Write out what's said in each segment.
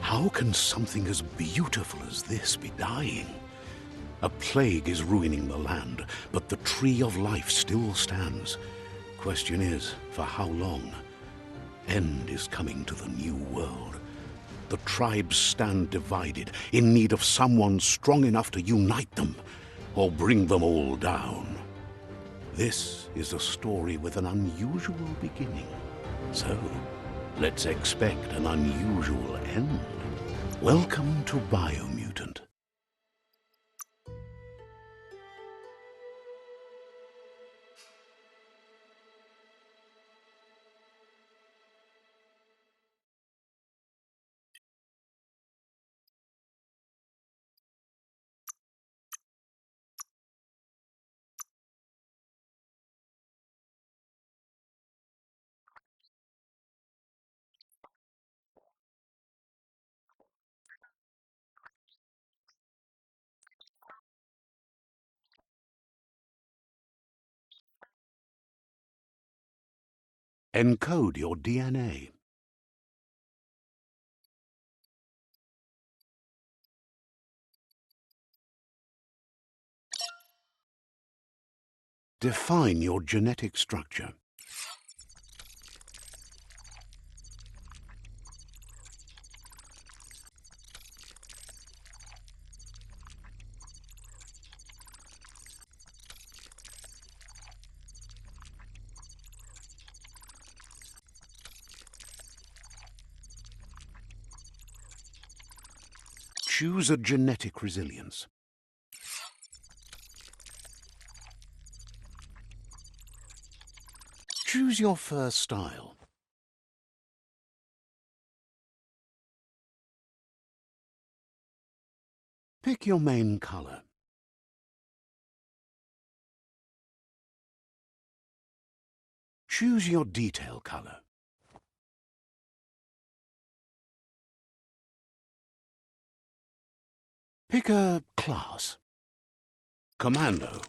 How can something as beautiful as this be dying? A plague is ruining the land, but the tree of life still stands. Question is, for how long? End is coming to the new world. The tribes stand divided, in need of someone strong enough to unite them, or bring them all down. This is a story with an unusual beginning. So, let's expect an unusual end. Welcome to Biomutant. Encode your DNA. Define your genetic structure. Choose a genetic resilience. Choose your fur style. Pick your main color. Choose your detail color. Pick a class. Commando.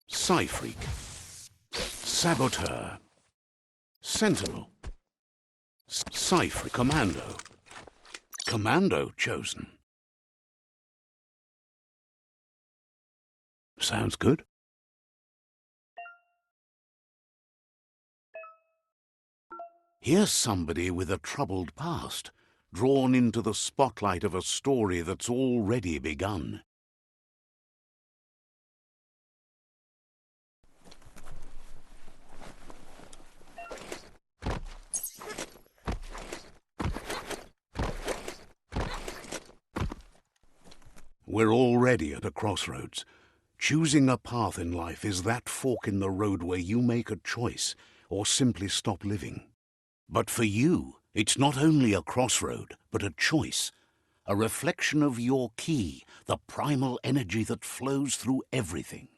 Psy-Freak. Saboteur. Sentinel. Psy-Freak. Commando. Commando chosen. Sounds good. Here's somebody with a troubled past, drawn into the spotlight of a story that's already begun. We're already at a crossroads. Choosing a path in life is that fork in the road where you make a choice or simply stop living. But for you, it's not only a crossroad, but a choice, a reflection of your key, the primal energy that flows through everything.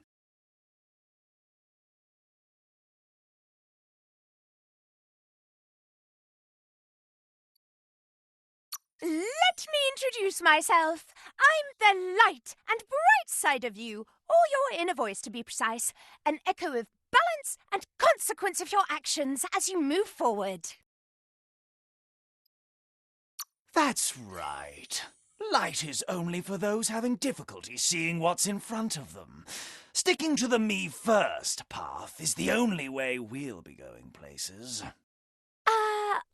Let me introduce myself. I'm the light and bright side of you, or your inner voice to be precise, an echo of balance and consequence of your actions as you move forward. That's right. Light is only for those having difficulty seeing what's in front of them. Sticking to the me first path is the only way we'll be going places.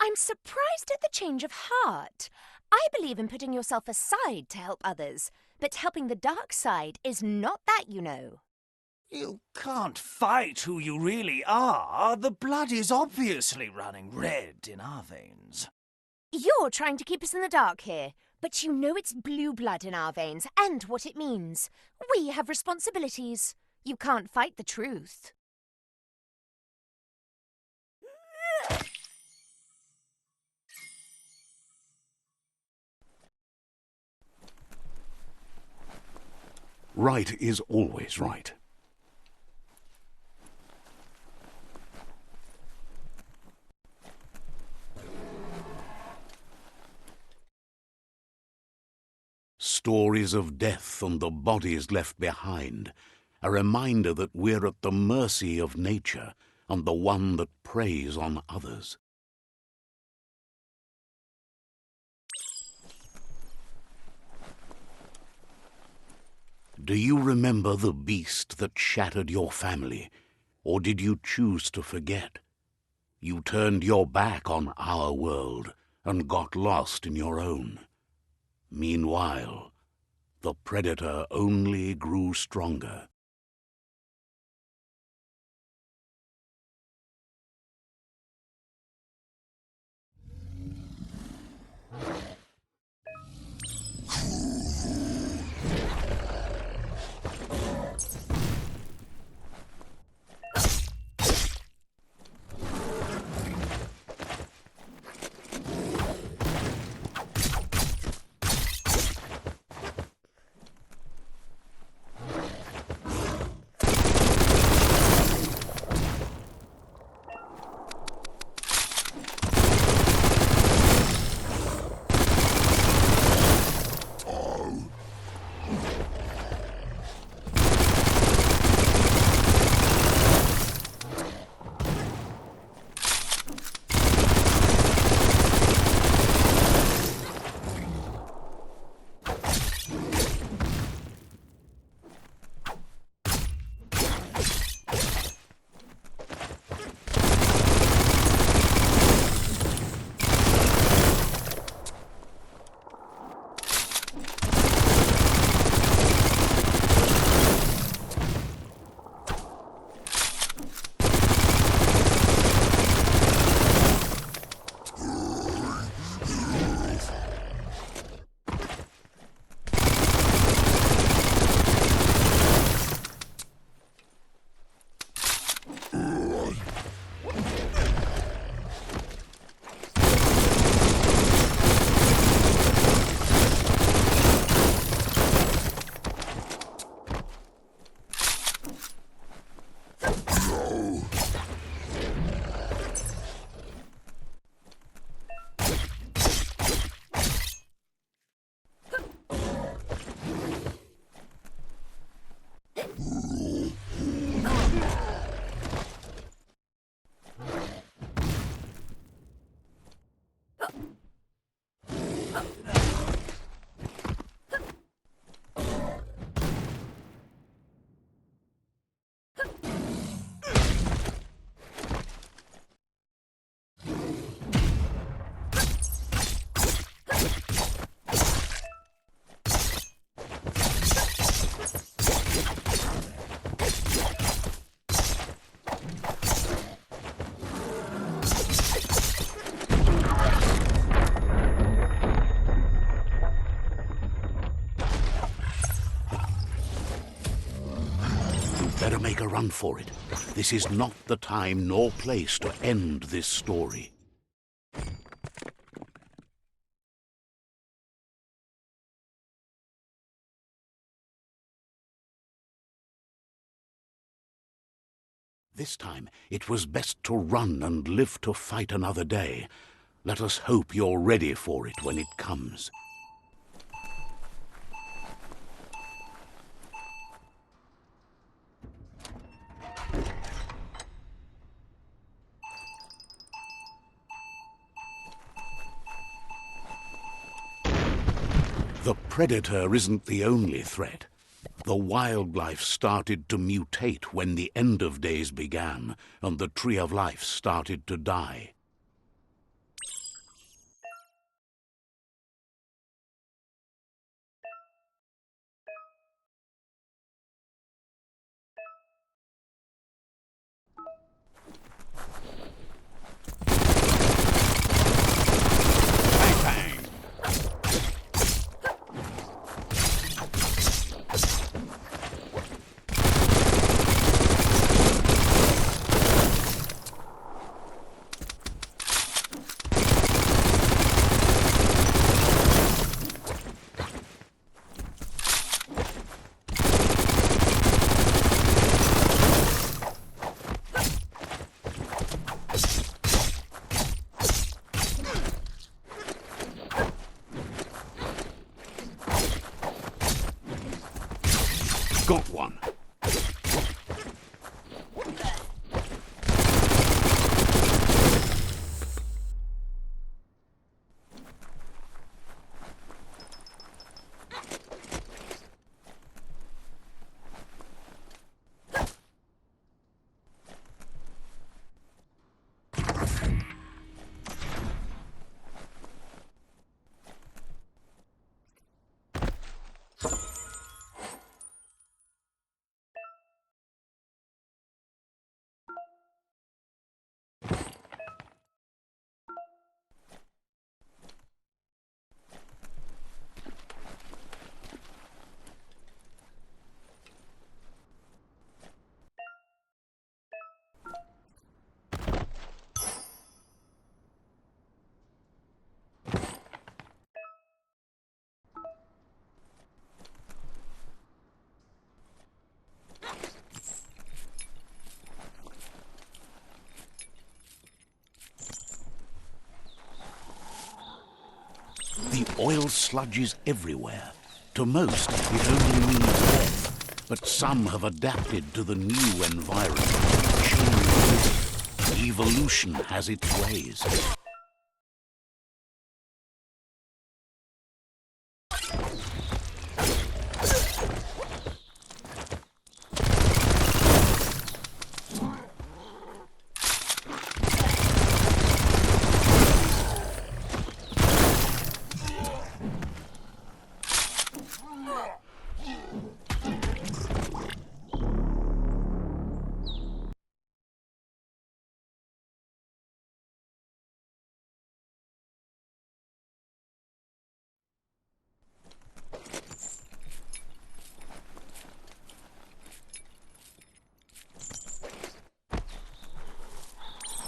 I'm surprised at the change of heart. I believe in putting yourself aside to help others, but helping the dark side is not that, you know. You can't fight who you really are. The blood is obviously running red in our veins. You're trying to keep us in the dark here, but you know it's blue blood in our veins and what it means. We have responsibilities. You can't fight the truth. Right is always right. Stories of death and the bodies left behind, a reminder that we're at the mercy of nature and the one that preys on others. Do you remember the beast that shattered your family, or did you choose to forget? You turned your back on our world and got lost in your own. Meanwhile, the predator only grew stronger. Better make a run for it. This is not the time nor place to end this story. This time, it was best to run and live to fight another day. Let us hope you're ready for it when it comes. The predator isn't the only threat. The wildlife started to mutate when the end of days began, and the tree of life started to die. Bang, bang. Got one. The oil sludges everywhere. To most, it only means death. But some have adapted to the new environment and changed with it. Evolution has its ways.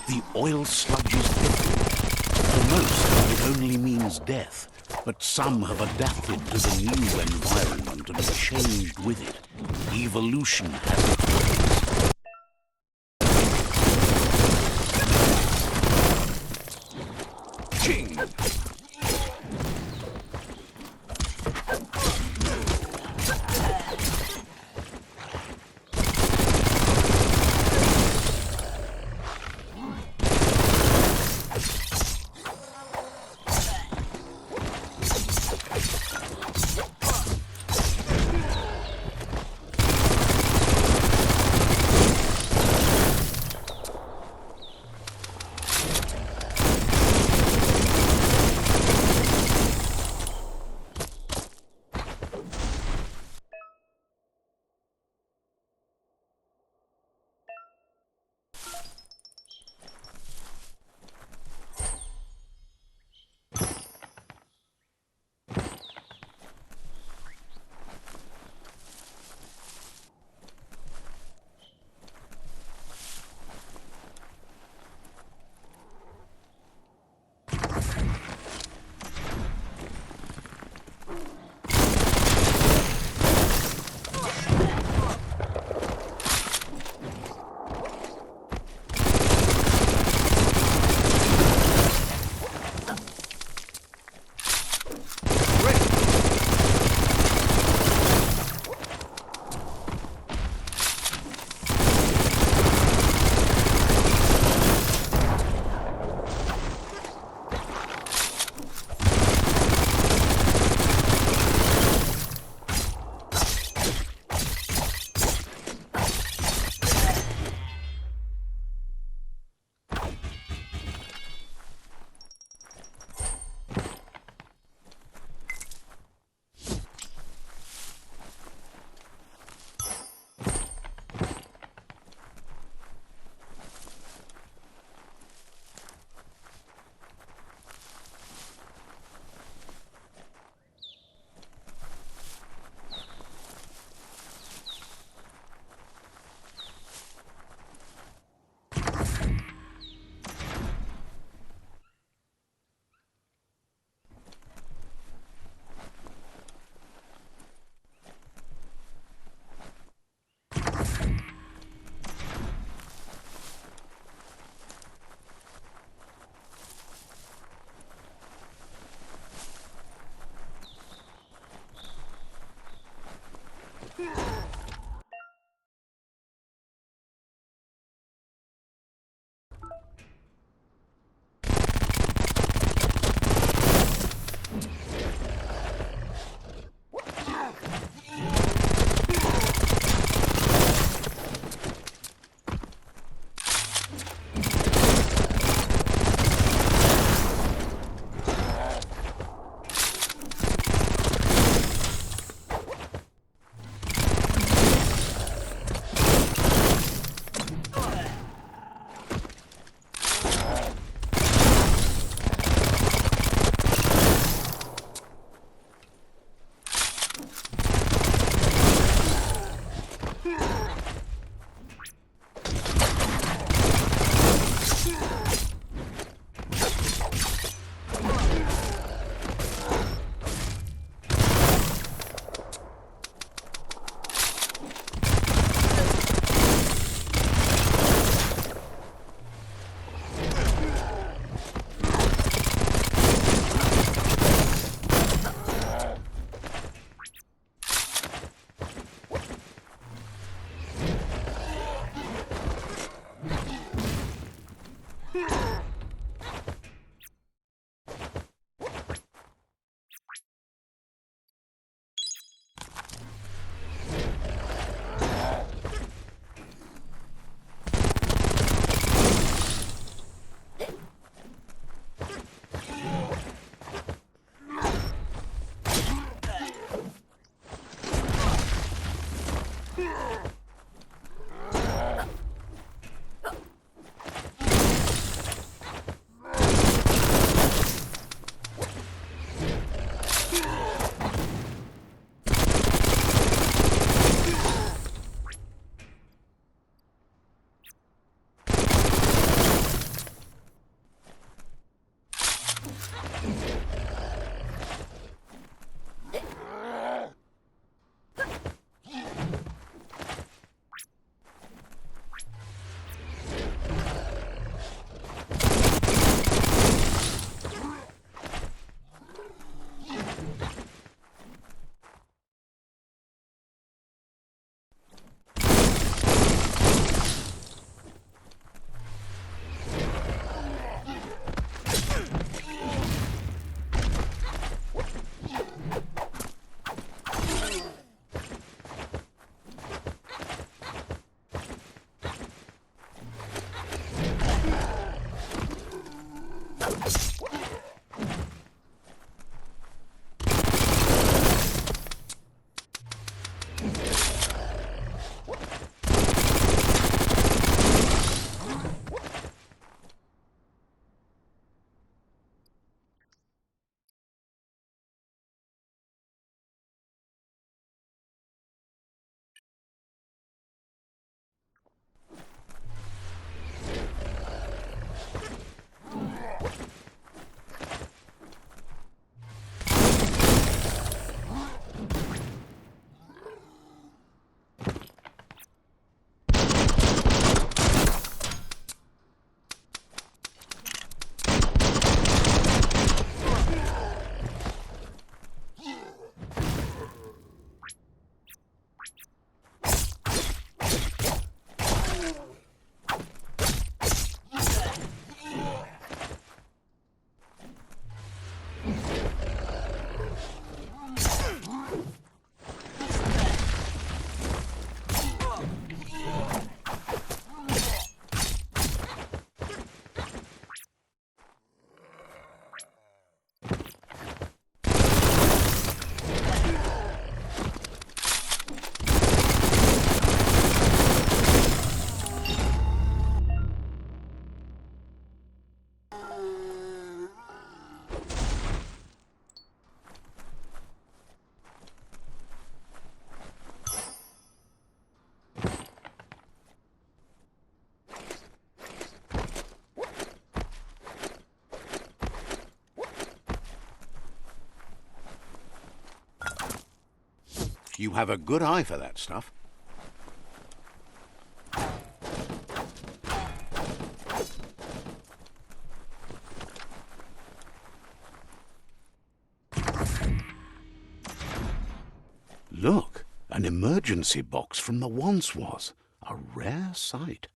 The oil sludges everywhere. To most, it only means death. But some have adapted to the new environment and changed with it. Evolution has its ways. King! You have a good eye for that stuff. Look, an emergency box from the once was. A rare sight.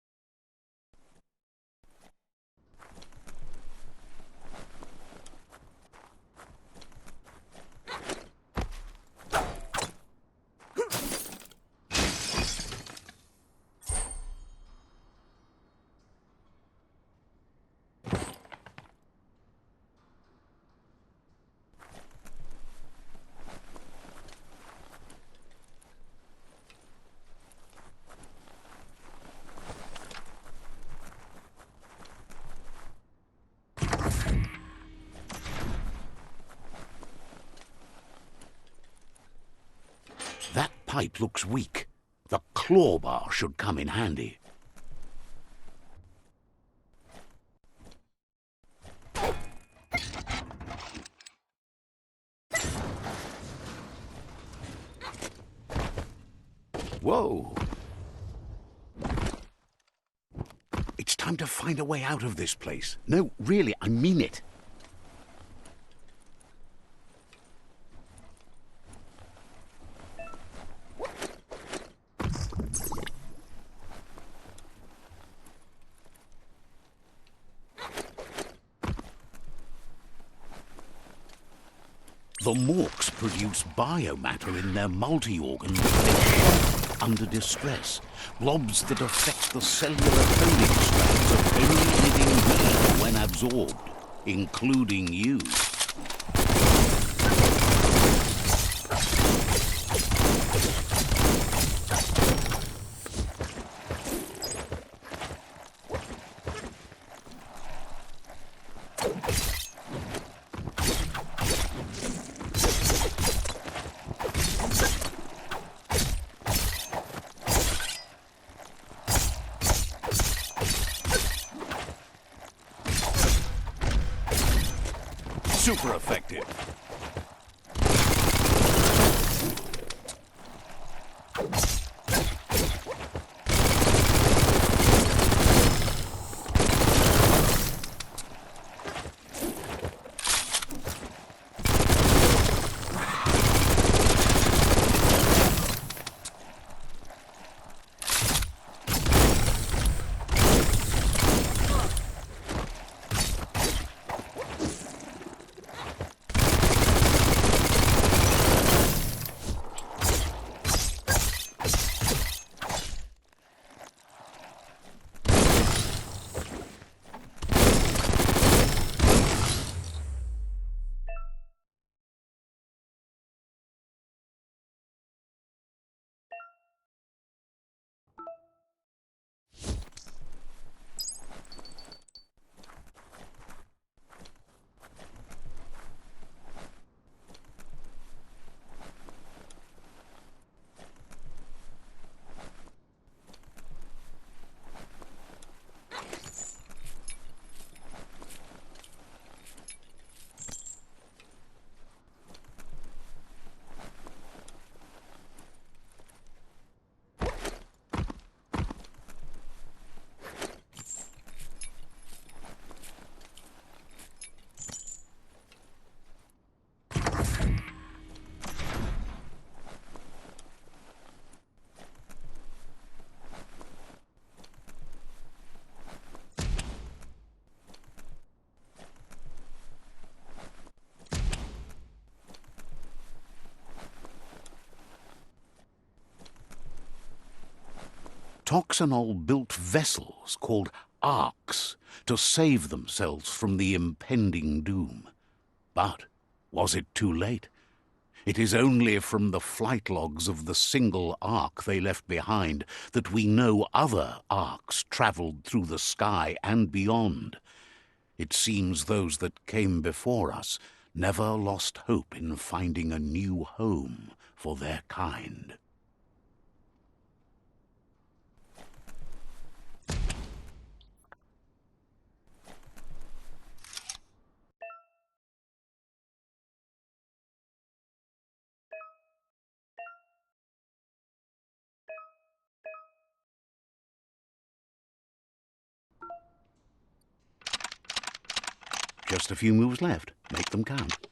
That pipe looks weak. The claw bar should come in handy. Whoa! It's time to find a way out of this place. No, really, I mean it. The morks produce biomatter in their multi-organ fish under distress, blobs that affect the cellular coding strands of any living being when absorbed, including you. Super effective. Toxanol built vessels called arks to save themselves from the impending doom. But was it too late? It is only from the flight logs of the single ark they left behind that we know other arks travelled through the sky and beyond. It seems those that came before us never lost hope in finding a new home for their kind. Just a few moves left. Make them count.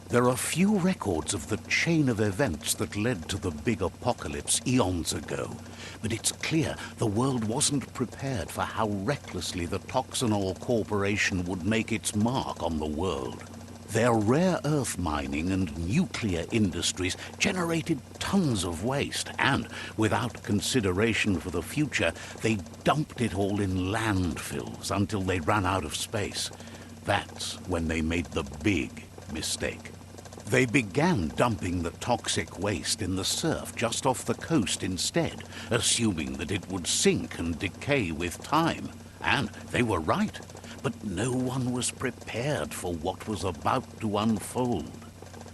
There are few records of the chain of events that led to the big apocalypse eons ago, but it's clear the world wasn't prepared for how recklessly the Toxanol Corporation would make its mark on the world. Their rare earth mining and nuclear industries generated tons of waste, and without consideration for the future, they dumped it all in landfills until they ran out of space. That's when they made the big mistake. They began dumping the toxic waste in the surf just off the coast instead, assuming that it would sink and decay with time. And they were right, but no one was prepared for what was about to unfold.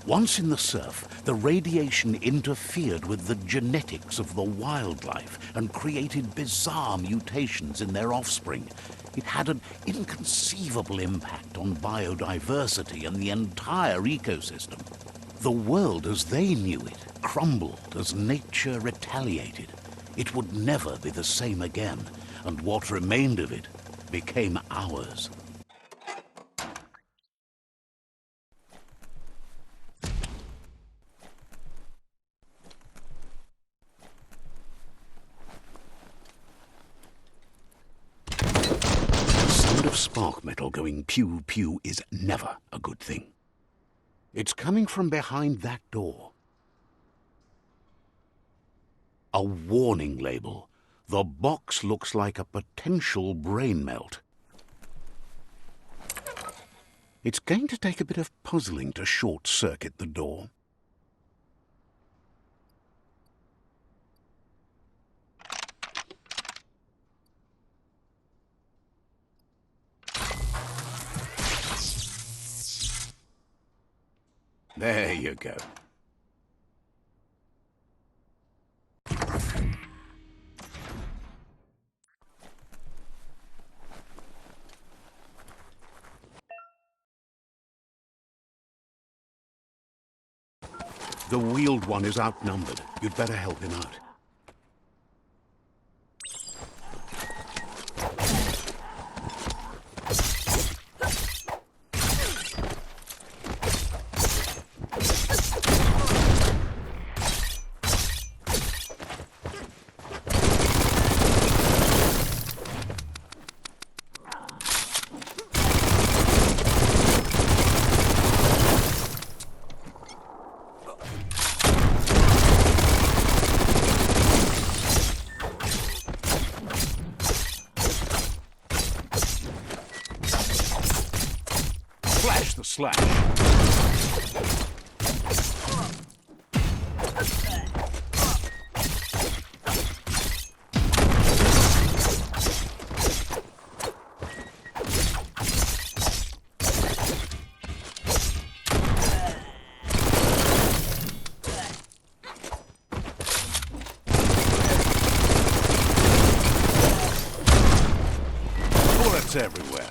Once in the surf, the radiation interfered with the genetics of the wildlife and created bizarre mutations in their offspring. It had an inconceivable impact on biodiversity and the entire ecosystem. The world as they knew it crumbled as nature retaliated. It would never be the same again, and what remained of it became ours. The spark metal going pew-pew is never a good thing. It's coming from behind that door. A warning label. The box looks like a potential brain melt. It's going to take a bit of puzzling to short-circuit the door. There you go. The wheeled one is outnumbered. You'd better help him out. Flash the slash. everywhere.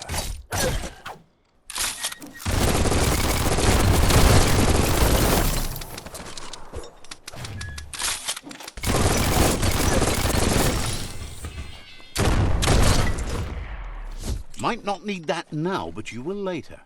Might not need that now, but you will later.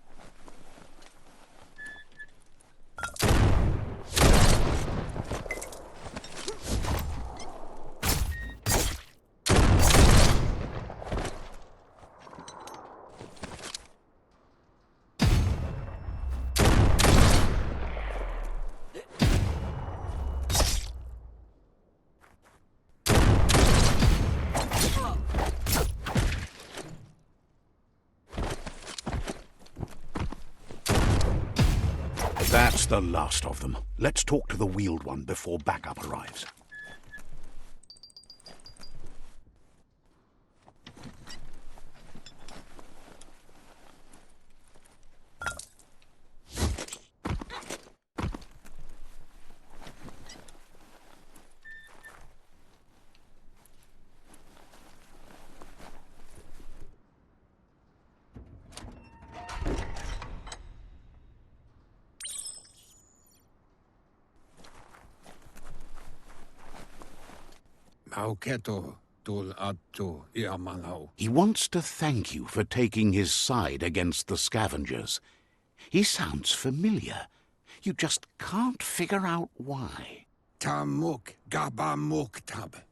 That's the last of them. Let's talk to the wheeled one before backup arrives. He wants to thank you for taking his side against the scavengers. He sounds familiar. You just can't figure out why.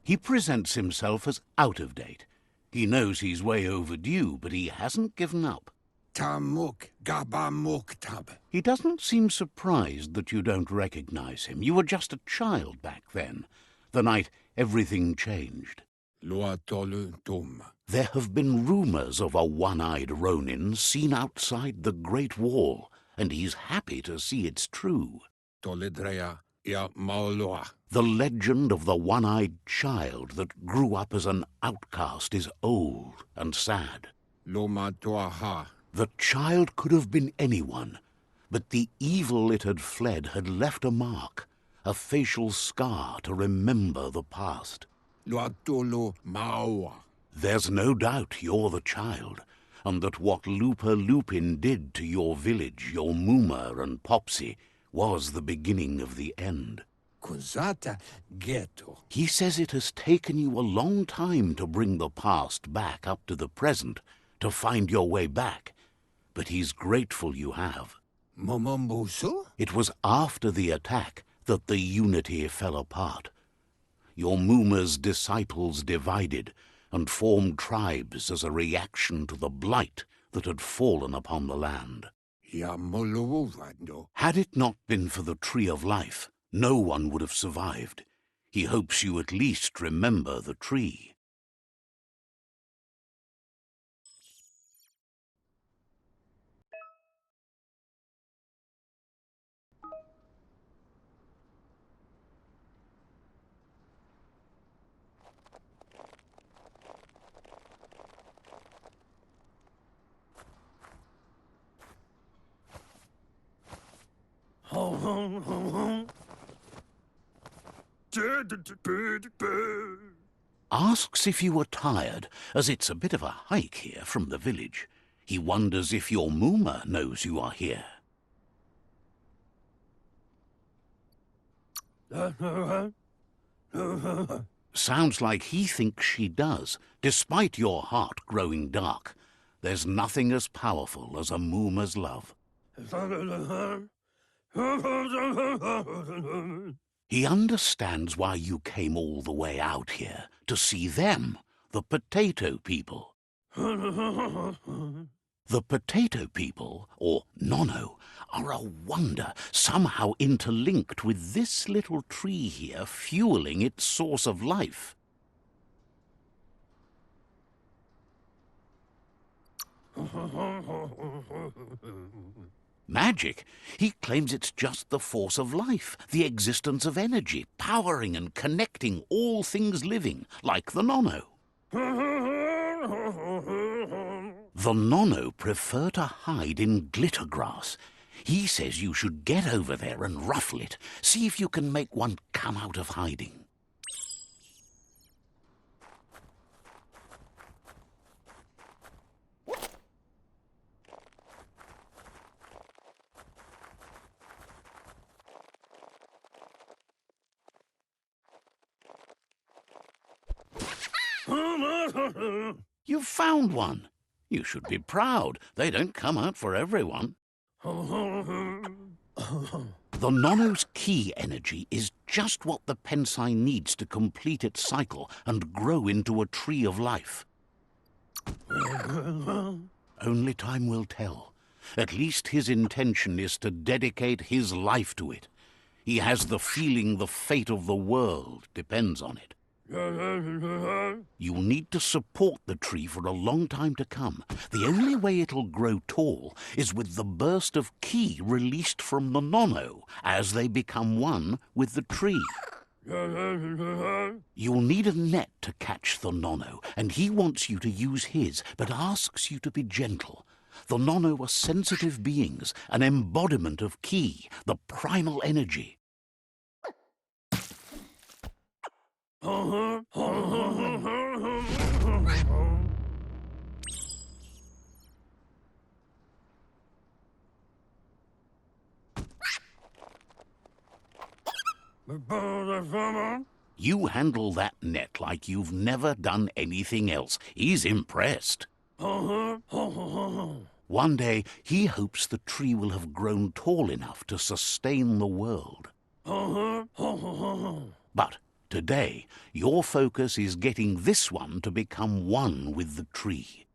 He presents himself as out of date. He knows he's way overdue, but he hasn't given up. He doesn't seem surprised that you don't recognize him. You were just a child back then, the night everything changed. There have been rumors of a one-eyed Ronin seen outside the Great Wall, and he's happy to see it's true. The legend of the one-eyed child that grew up as an outcast is old and sad. The child could have been anyone, but the evil it had fled had left a mark, a facial scar to remember the past. There's no doubt you're the child, and that what Looper Lupin did to your village, your Mooma and Popsy, was the beginning of the end. He says it has taken you a long time to bring the past back up to the present, to find your way back, but he's grateful you have. It was after the attack that the unity fell apart. Your Mooma's disciples divided and formed tribes as a reaction to the blight that had fallen upon the land. Had it not been for the Tree of Life, no one would have survived. He hopes you at least remember the tree. Asks if you are tired, as it's a bit of a hike here from the village. He wonders if your Mooma knows you are here. Sounds like he thinks she does, despite your heart growing dark. There's nothing as powerful as a Mooma's love. He understands why you came all the way out here, to see them, the potato people. The potato people, or Nono, are a wonder, somehow interlinked with this little tree here, fueling its source of life. Magic? He claims it's just the force of life, the existence of energy, powering and connecting all things living, like the Nono. The Nono prefer to hide in glitter grass. He says you should get over there and ruffle it. See if you can make one come out of hiding. You've found one. You should be proud. They don't come out for everyone. The Nono's key energy is just what the Pensai needs to complete its cycle and grow into a tree of life. Only time will tell. At least his intention is to dedicate his life to it. He has the feeling the fate of the world depends on it. You'll need to support the tree for a long time to come. The only way it'll grow tall is with the burst of ki released from the Nono as they become one with the tree. You'll need a net to catch the Nono, and he wants you to use his, but asks you to be gentle. The Nono are sensitive beings, an embodiment of ki, the primal energy. You handle that net like you've never done anything else. He's impressed. One day, he hopes the tree will have grown tall enough to sustain the world. But today, your focus is getting this one to become one with the tree.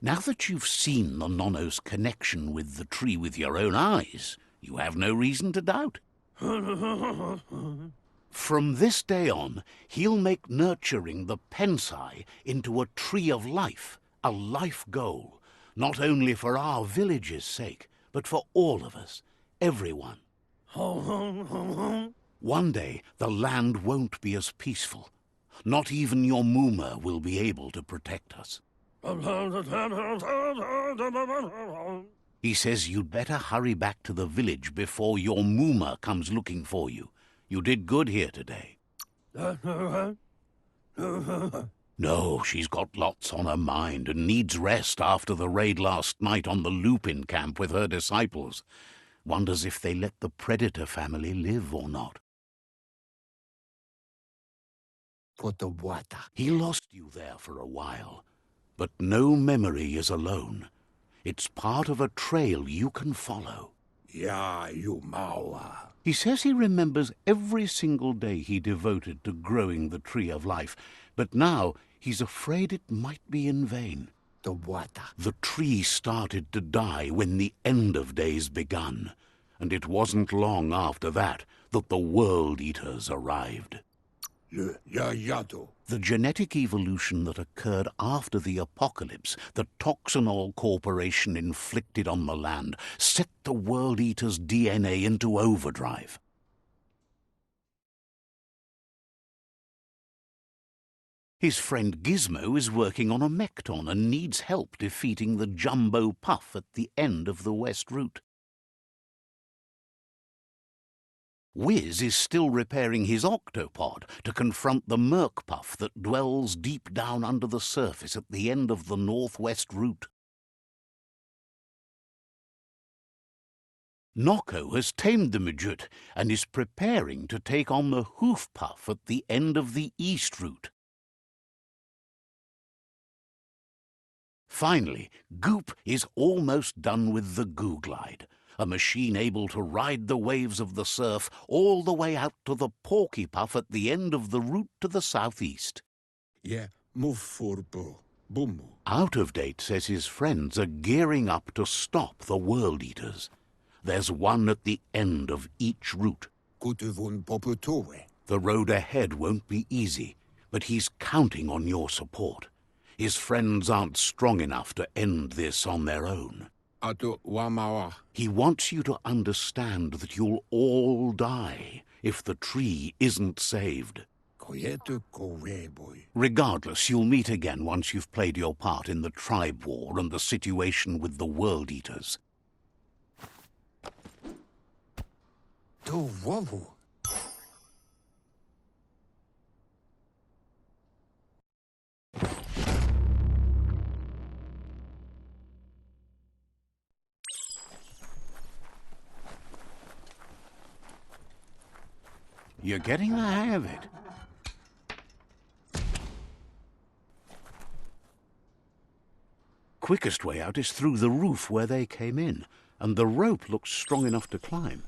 Now that you've seen the Nono's connection with the tree with your own eyes, you have no reason to doubt. From this day on, he'll make nurturing the Pensai into a tree of life, a life goal, not only for our village's sake, but for all of us, everyone. One day, the land won't be as peaceful. Not even your Muma will be able to protect us. He says you'd better hurry back to the village before your Muma comes looking for you. You did good here today. No, she's got lots on her mind and needs rest after the raid last night on the Lupin camp with her disciples. Wonders if they let the Predator family live or not. He lost you there for a while, but no memory is alone. It's part of a trail you can follow. He says he remembers every single day he devoted to growing the tree of life, but now he's afraid it might be in vain. The tree started to die when the end of days begun, and it wasn't long after that that the World Eaters arrived. The genetic evolution that occurred after the apocalypse the Toxanol Corporation inflicted on the land set the World Eater's DNA into overdrive. His friend Gizmo is working on a Mekton and needs help defeating the Jumbo Puff at the end of the West Route. Wiz is still repairing his octopod to confront the Merc Puff that dwells deep down under the surface at the end of the Northwest Route. Nocco has tamed the Midget and is preparing to take on the Hoof Puff at the end of the East Route. Finally, Goop is almost done with the Goo-Glide, a machine able to ride the waves of the surf all the way out to the Porky Puff at the end of the route to the southeast. Out of Date says his friends are gearing up to stop the World Eaters. There's one at the end of each route. The road ahead won't be easy, but he's counting on your support. His friends aren't strong enough to end this on their own. He wants you to understand that you'll all die if the tree isn't saved. Regardless, you'll meet again once you've played your part in the tribe war and the situation with the World Eaters. You're getting the hang of it. Quickest way out is through the roof where they came in, and the rope looks strong enough to climb.